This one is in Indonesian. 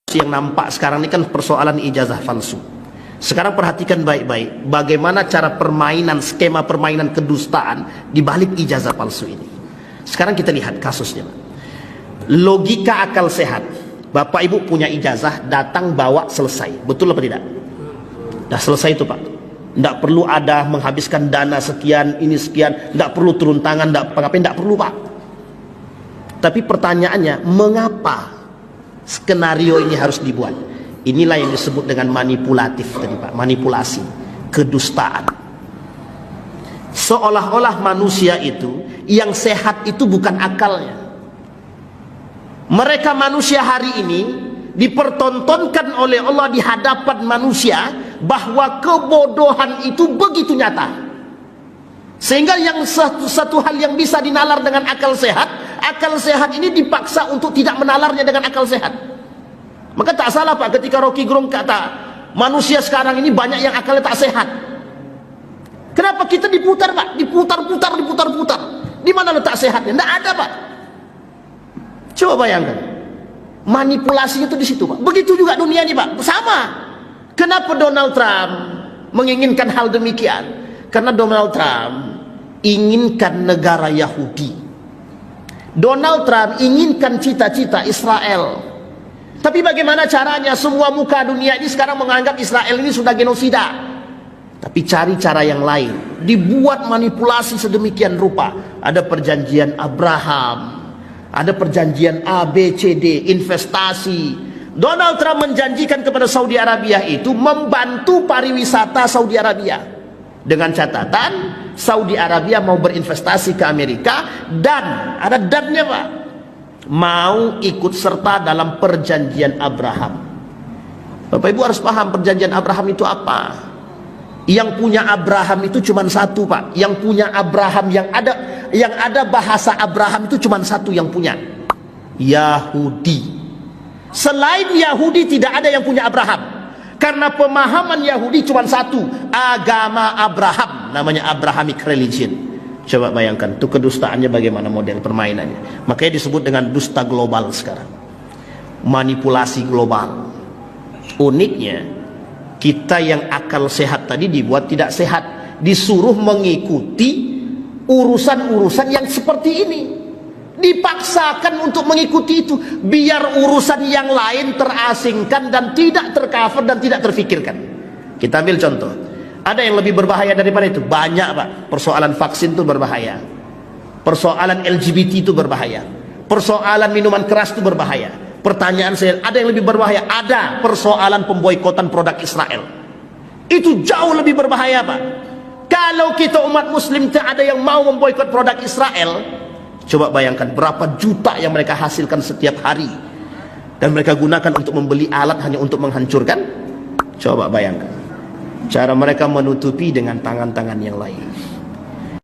Yang nampak sekarang ini kan persoalan ijazah palsu. Sekarang perhatikan baik-baik bagaimana cara permainan, skema permainan kedustaan di balik ijazah palsu ini. Sekarang kita lihat kasusnya. Logika akal sehat. Bapak ibu punya ijazah, datang bawa selesai. Betul apa tidak? Dah selesai itu pak. Tidak perlu ada menghabiskan dana sekian, ini sekian. Tidak perlu turun tangan, tidak perlu pak. Tapi pertanyaannya, mengapa skenario ini harus dibuat? Inilah yang disebut dengan manipulatif tadi pak, manipulasi, kedustaan. Seolah-olah manusia itu yang sehat itu bukan akalnya. Mereka manusia hari ini dipertontonkan oleh Allah di hadapan manusia bahwa kebodohan itu begitu nyata, sehingga yang satu hal yang bisa dinalar dengan akal sehat ini dipaksa untuk tidak menalarnya dengan akal sehat. Maka tak salah pak ketika Rocky Gerung kata manusia sekarang ini banyak yang akalnya tak sehat. Kenapa kita diputar pak? Diputar. Di mana letak sehatnya? Tidak ada pak. Coba bayangkan, manipulasinya itu di situ pak. Begitu juga dunia ini pak, sama. Kenapa Donald Trump menginginkan hal demikian? Karena Donald Trump inginkan negara Yahudi. Donald Trump inginkan cita-cita Israel. Tapi bagaimana caranya? Semua muka dunia ini sekarang menganggap Israel ini sudah genosida. Tapi cari cara yang lain. Dibuat manipulasi sedemikian rupa. Ada perjanjian Abraham, ada perjanjian A, B, C, D, investasi. Donald Trump menjanjikan kepada Saudi Arabia itu membantu pariwisata Saudi Arabia. Dengan catatan Saudi Arabia mau berinvestasi ke Amerika dan ada dannya pak, mau ikut serta dalam perjanjian Abraham. Bapak ibu harus paham perjanjian Abraham itu apa. Yang punya Abraham itu cuma satu pak. Yang punya Abraham yang ada bahasa Abraham itu cuma satu yang punya, Yahudi. Selain Yahudi tidak ada yang punya Abraham. Karena pemahaman Yahudi cuma satu, agama Abraham, namanya Abrahamic religion. Coba bayangkan, itu kedustaannya bagaimana model permainannya. Makanya disebut dengan dusta global sekarang, manipulasi global. Uniknya, kita yang akal sehat tadi dibuat tidak sehat, disuruh mengikuti urusan-urusan yang seperti ini. Dipaksakan untuk mengikuti itu, biar urusan yang lain terasingkan dan tidak tercover dan tidak terfikirkan. Kita ambil contoh, ada yang lebih berbahaya daripada itu? Banyak pak. Persoalan vaksin itu berbahaya, persoalan LGBT itu berbahaya, persoalan minuman keras itu berbahaya. Pertanyaan saya, ada yang lebih berbahaya? Ada. Persoalan pemboikotan produk Israel itu jauh lebih berbahaya pak. Kalau kita umat muslim tak ada yang mau memboikot produk Israel, coba bayangkan berapa juta yang mereka hasilkan setiap hari dan mereka gunakan untuk membeli alat hanya untuk menghancurkan. Coba bayangkan cara mereka menutupi dengan tangan-tangan yang lain.